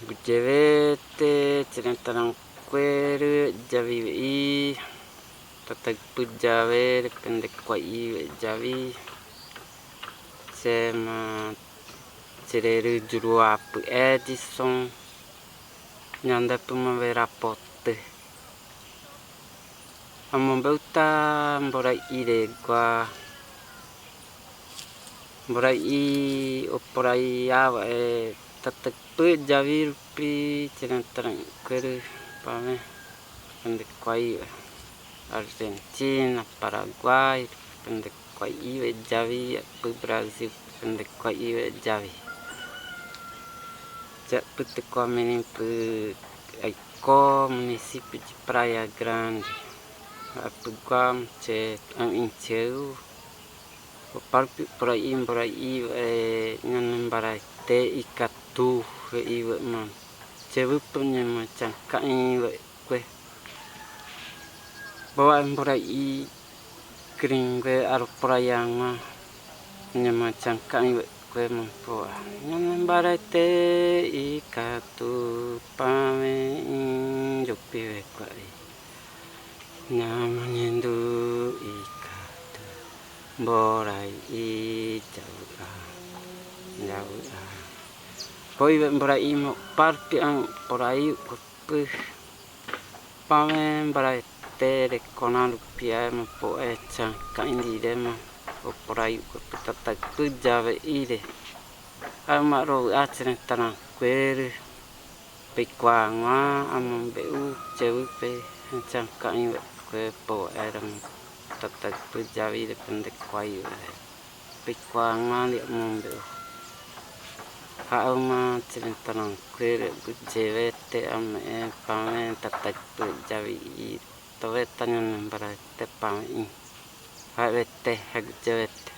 Bujewete cilentarang kueru jawi i tatak pujawe pendek kwai jawi sema cireru juru apu edison nyanda pumavera pote amambauta mbora ire gua mbora i oporai awa tatak pujawi rupi cilentarang kueru pame pendek kwai Argentina, Paraguay, pendek kwai jawi, Brazil, pendek kwai jawi. Jak putek kwamenin pu aiko município de Praia Grande. Apu guam ce inceu. Parpi por aí nyan barai te ikatu iwe man. Cebu punya macam kai kue. Bawa borai kring aro porayanga nya macam kai kue mampo. Nyan barai te ikatu pame jopi kwai. Nyamanyendu ikatu borai jauh. Poi borai mo parti ang borai kupu pame borai te konalu pia mo po chan kaindi demo borai kupu tatak pujawe ide amaro acen tanah kueru pekwanga amambeu cewpe chan kaindi kue po eram tatak pujawe ide pendek kwai pekwanga li amambeu Hauma cilentarang kueru bujewete ame pame tatak pujawe ide Tawet tanyan barai te pame i. Hawete hagujewete.